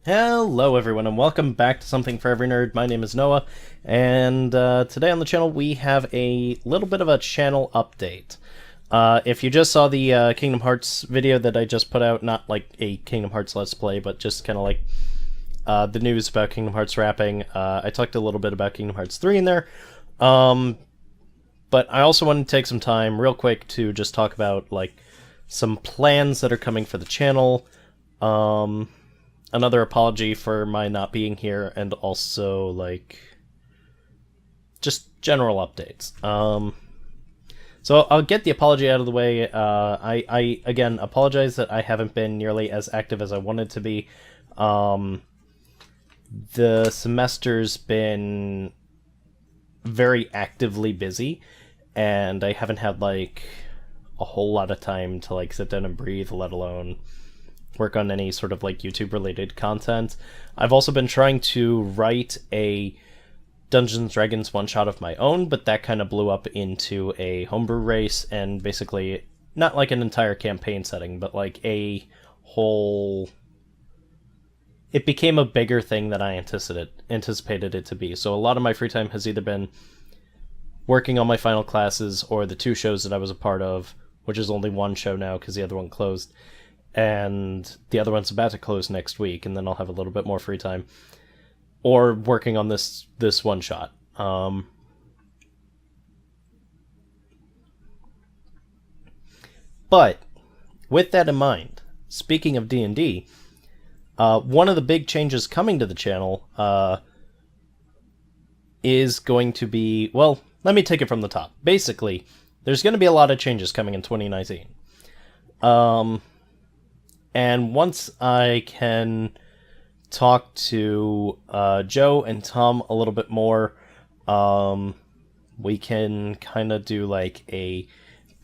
Hello everyone and welcome back to Something for Every Nerd. My name is Noah, and today on the channel we have a little bit of a channel update. If you just saw the Kingdom Hearts video that I just put out, not like a Kingdom Hearts Let's Play, but just kind of like the news about Kingdom Hearts wrapping, I talked a little bit about Kingdom Hearts 3 in there, but I also wanted to take some time real quick to just talk about like some plans that are coming for the channel, another apology for my not being here, and also, like, just general updates. So I'll get the apology out of the way. I again, apologize that I haven't been nearly as active as I wanted to be. The semester's been very actively busy, and I haven't had, like, a whole lot of time to, like, sit down and breathe, let alone work on any sort of like YouTube related content. I've also been trying to write a Dungeons & Dragons one-shot of my own, but that kind of blew up into a homebrew race, and basically not like an entire campaign setting, but like a whole... It became a bigger thing than I anticipated it to be. So a lot of my free time has either been working on my final classes or the two shows that I was a part of, which is only one show now because the other one closed. And the other one's about to close next week, and then I'll have a little bit more free time. Or working on this one shot. But with that in mind, speaking of D&D, one of the big changes coming to the channel is going to be... Well, let me take it from the top. Basically, there's going to be a lot of changes coming in 2019. And once I can talk to Joe and Tom a little bit more, we can kind of do like a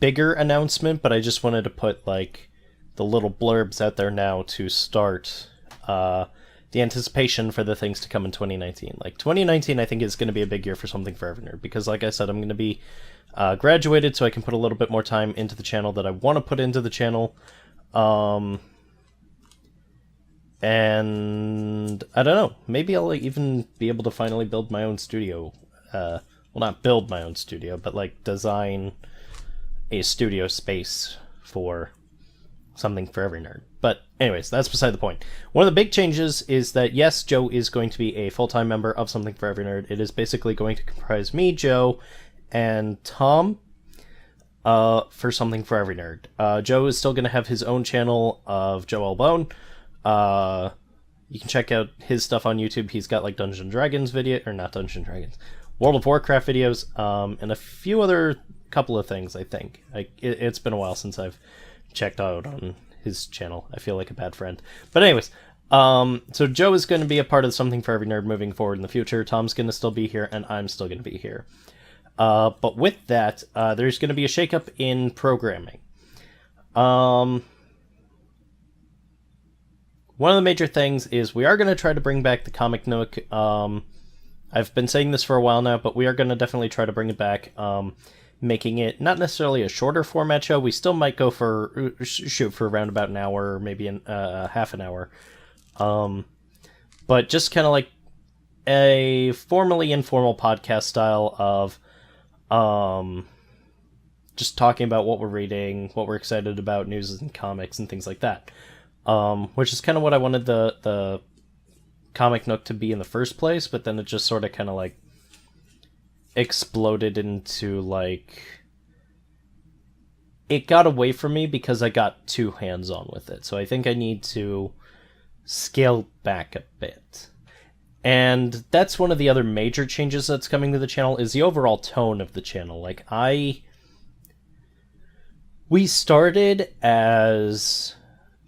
bigger announcement, but I just wanted to put like the little blurbs out there now to start the anticipation for the things to come in 2019. Like 2019 I think is going to be a big year for Something for Every Nerd, because like I said, I'm going to be graduated, so I can put a little bit more time into the channel that I want to put into the channel. And I don't know, maybe I'll even be able to finally build my own studio. Well, not build my own studio, but like design a studio space for Something for Every Nerd. But anyways, that's beside the point. One of the big changes is that, yes, Joe is going to be a full-time member of Something for Every Nerd. It is basically going to comprise me, Joe, and Tom for Something for Every Nerd. Joe is still going to have his own channel of Joe Albone. You can check out his stuff on YouTube. He's got like Dungeons & Dragons video, or not Dungeons & Dragons, World of Warcraft videos, and a few other couple of things, I think. It's been a while since I've checked out on his channel. I feel like a bad friend. But anyways, so Joe is going to be a part of Something for Every Nerd moving forward in the future. Tom's going to still be here, and I'm still going to be here. But with that, there's going to be a shakeup in programming. One of the major things is we are going to try to bring back the Comic Nook. I've been saying this for a while now, but we are going to definitely try to bring it back, making it not necessarily a shorter format show. We still might go for shoot for around about an hour, or maybe half an hour. But just kind of like a formally informal podcast style of just talking about what we're reading, what we're excited about, news and comics, and things like that. Which is kind of what I wanted the Comic Nook to be in the first place, but then it just sort of kind of like exploded into like... It got away from me because I got too hands-on with it, so I think I need to scale back a bit. And that's one of the other major changes that's coming to the channel, is the overall tone of the channel. Like, we started as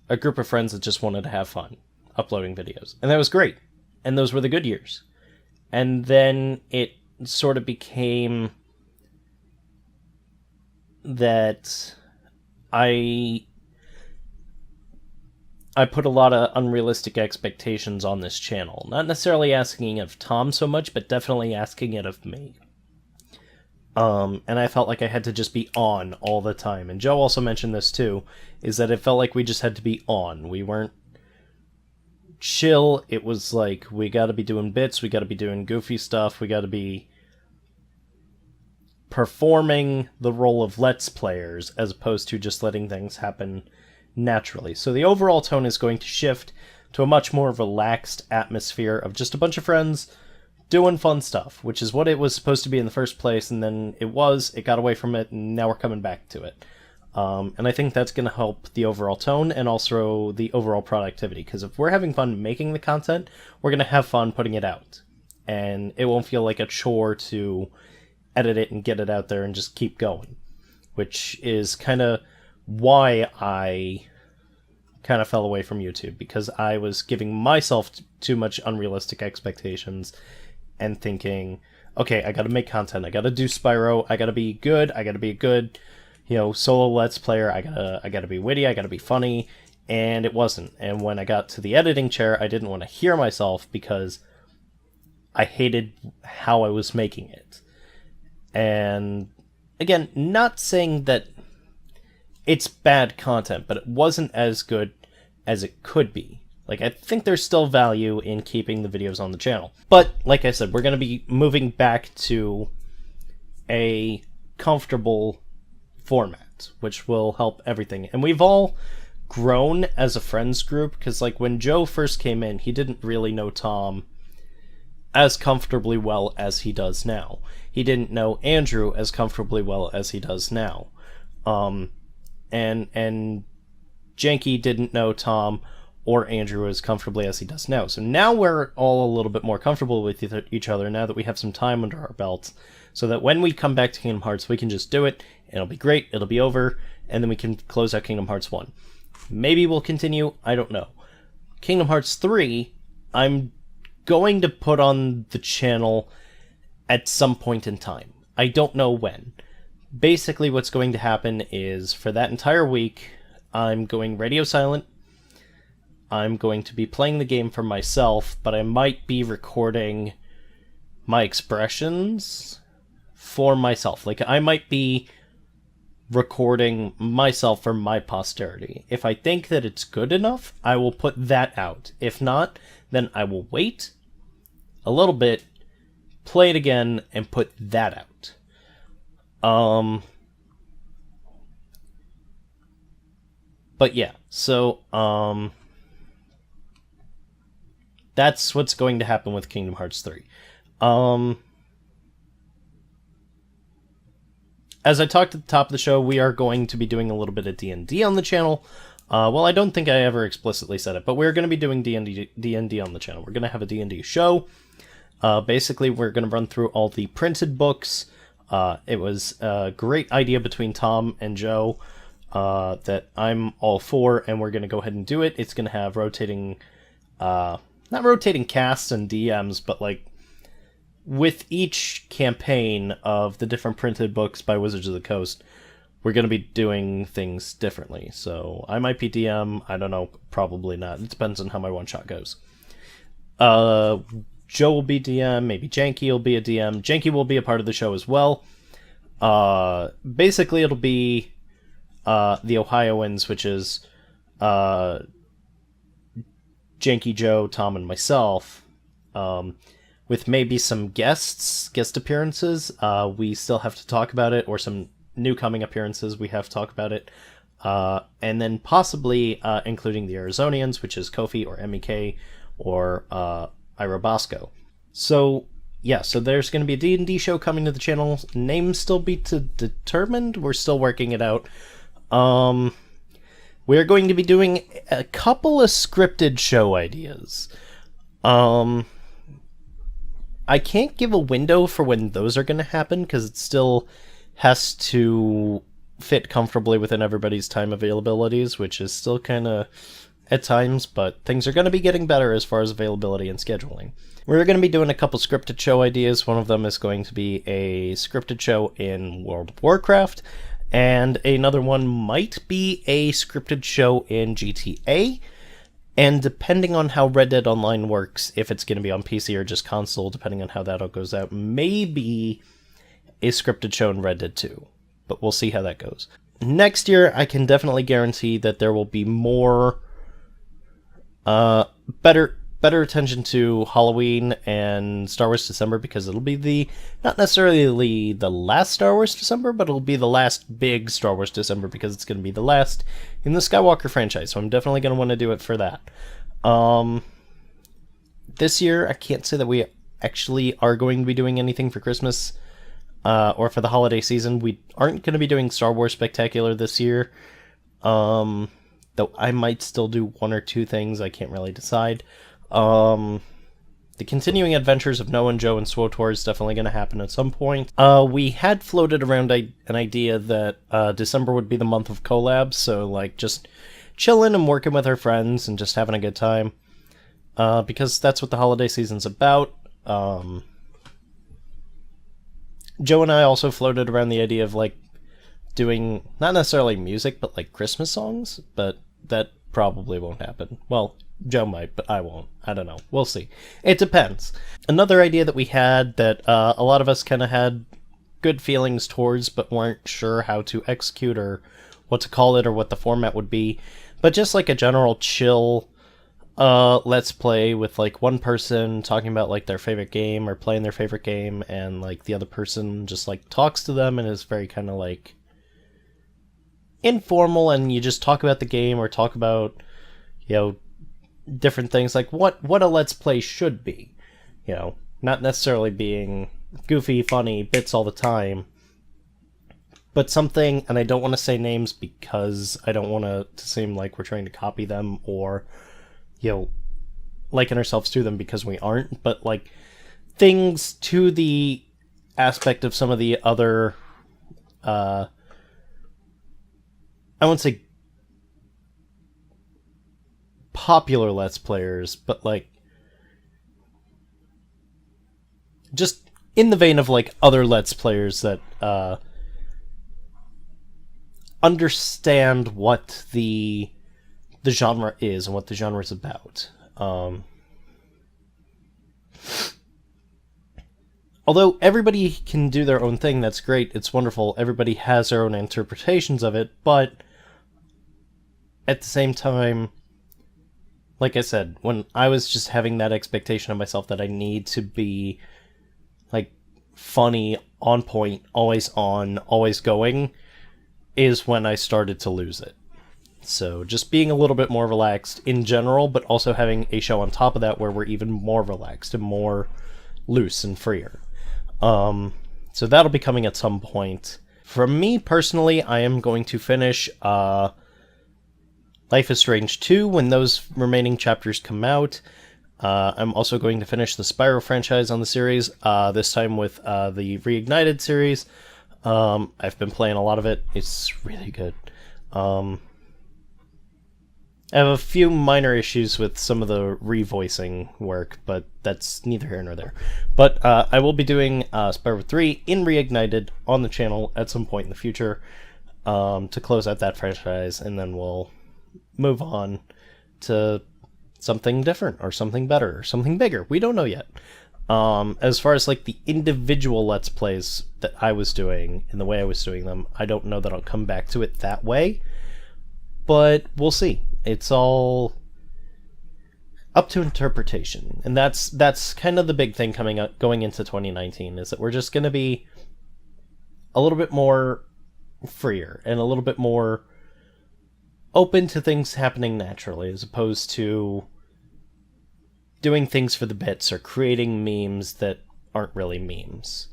a group of friends that just wanted to have fun uploading videos. And that was great. And those were the good years. And then it sort of became that I put a lot of unrealistic expectations on this channel. Not necessarily asking it of Tom so much, but definitely asking it of me. And I felt like I had to just be on all the time. And Joe also mentioned this too, is that it felt like we just had to be on. We weren't chill. It was like, we gotta be doing bits, we gotta be doing goofy stuff, we gotta be performing the role of Let's Players, as opposed to just letting things happen naturally. So the overall tone is going to shift to a much more relaxed atmosphere of just a bunch of friends doing fun stuff, which is what it was supposed to be in the first place, and then it got away from it, and now we're coming back to it. And I think that's going to help the overall tone and also the overall productivity, because if we're having fun making the content, we're going to have fun putting it out. And it won't feel like a chore to edit it and get it out there and just keep going, which is kind of why I kind of fell away from YouTube, because I was giving myself too much unrealistic expectations and thinking, okay, I gotta make content, I gotta do Spyro, I gotta be good, I gotta be a good, solo Let's Player, I gotta be witty, I gotta be funny, and it wasn't. And when I got to the editing chair, I didn't want to hear myself because I hated how I was making it. And again, not saying that it's bad content, but it wasn't as good as it could be. Like, I think there's still value in keeping the videos on the channel. But, like I said, we're going to be moving back to a comfortable format, which will help everything. And we've all grown as a friends group, because, like, when Joe first came in, he didn't really know Tom as comfortably well as he does now. He didn't know Andrew as comfortably well as he does now. And Janky didn't know Tom or Andrew as comfortably as he does now. So now we're all a little bit more comfortable with each other now that we have some time under our belts, so that when we come back to Kingdom Hearts, we can just do it, and it'll be great, it'll be over, and then we can close out Kingdom Hearts 1. Maybe we'll continue, I don't know. Kingdom Hearts 3, I'm going to put on the channel at some point in time. I don't know when. Basically, what's going to happen is, for that entire week, I'm going radio silent. I'm going to be playing the game for myself, but I might be recording my expressions for myself. Like, I might be recording myself for my posterity. If I think that it's good enough, I will put that out. If not, then I will wait a little bit, play it again, and put that out. But yeah, so, that's what's going to happen with Kingdom Hearts 3. As I talked at the top of the show, we are going to be doing a little bit of D&D on the channel. Well, I don't think I ever explicitly said it, but we're going to be doing D&D on the channel. We're going to have a D&D show. Basically, we're going to run through all the printed books. It was a great idea between Tom and Joe that I'm all for, and we're going to go ahead and do it. It's going to have rotating, not rotating casts and DMs, but like with each campaign of the different printed books by Wizards of the Coast, we're going to be doing things differently. So I might be DM, I don't know, probably not. It depends on how my one-shot goes. Joe will be DM, maybe Janky will be a DM. Janky will be a part of the show as well. Basically, it'll be the Ohioans, which is Janky, Joe, Tom, and myself, with maybe some guest appearances. We still have to talk about it, or some new coming appearances, we have to talk about it. And then possibly including the Arizonians, which is Kofi or MEK or Ira Bosco. So yeah, so there's going to be a D&D show coming to the channel. Name still be determined. We're still working it out. We're going to be doing a couple of scripted show ideas. I can't give a window for when those are going to happen, because it still has to fit comfortably within everybody's time availabilities, which is still kind of at times, but things are going to be getting better as far as availability and scheduling. We're going to be doing a couple scripted show ideas. One of them is going to be a scripted show in World of Warcraft, and another one might be a scripted show in GTA. And depending on how Red Dead Online works, if it's going to be on PC or just console, depending on how that all goes out, maybe a scripted show in Red Dead 2. But we'll see how that goes. Next year, I can definitely guarantee that there will be more better attention to Halloween and Star Wars December, because it'll be not necessarily the last Star Wars December, but it'll be the last big Star Wars December, because it's going to be the last in the Skywalker franchise, so I'm definitely going to want to do it for that. This year, I can't say that we actually are going to be doing anything for Christmas or for the holiday season. We aren't going to be doing Star Wars Spectacular this year, though I might still do one or two things. I can't really decide. The continuing adventures of Noah and Joe and SWOTOR is definitely going to happen at some point. We had floated around an idea that December would be the month of collabs, so like just chilling and working with our friends and just having a good time, because that's what the holiday season's about. Joe and I also floated around the idea of like doing not necessarily music, but like Christmas songs, but that probably won't happen. Well, Joe might, but I won't. I don't know. We'll see. It depends. Another idea that we had that a lot of us kind of had good feelings towards, but weren't sure how to execute or what to call it or what the format would be, but just like a general chill let's play with like one person talking about like their favorite game or playing their favorite game, and like the other person just like talks to them and is very kind of like informal, and you just talk about the game or talk about, you know, different things like what a let's play should be, you know, not necessarily being goofy, funny bits all the time, but something, and I don't want to say names because I don't want to seem like we're trying to copy them or, you know, liken ourselves to them, because we aren't, but like things to the aspect of some of the other, I wouldn't say popular Let's Players, but like just in the vein of like other Let's Players that understand what the genre is and what the genre is about. Although everybody can do their own thing, that's great, it's wonderful, everybody has their own interpretations of it, but at the same time, like I said, when I was just having that expectation of myself that I need to be like funny, on point, always on, always going, is when I started to lose it. So just being a little bit more relaxed in general, but also having a show on top of that where we're even more relaxed and more loose and freer. So that'll be coming at some point. For me personally, I am going to finish Life is Strange 2 when those remaining chapters come out. I'm also going to finish the Spyro franchise on the series, this time with the Reignited series. I've been playing a lot of it. It's really good. I have a few minor issues with some of the revoicing work, but that's neither here nor there. But I will be doing Spyro 3 in Reignited on the channel at some point in the future to close out that franchise, and then we'll move on to something different or something better or something bigger. We don't know yet. As far as like the individual Let's Plays that I was doing and the way I was doing them, I don't know that I'll come back to it that way, but we'll see. It's all up to interpretation, and that's kind of the big thing going into 2019, is that we're just going to be a little bit more freer and a little bit more open to things happening naturally, as opposed to doing things for the bits or creating memes that aren't really memes.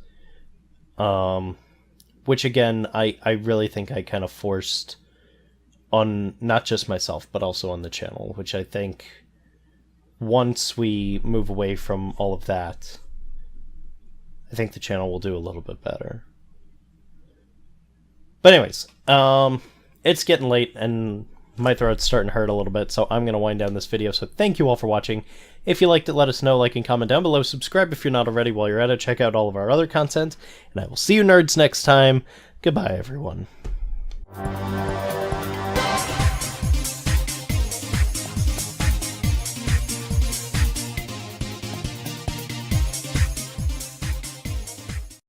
Which again, I really think I kind of forced on not just myself, but also on the channel, which I think once we move away from all of that, I think the channel will do a little bit better. But anyways, it's getting late and my throat's starting to hurt a little bit, so I'm going to wind down this video. So thank you all for watching. If you liked it, let us know, like and comment down below. Subscribe if you're not already while you're at it. Check out all of our other content, and I will see you nerds next time. Goodbye, everyone.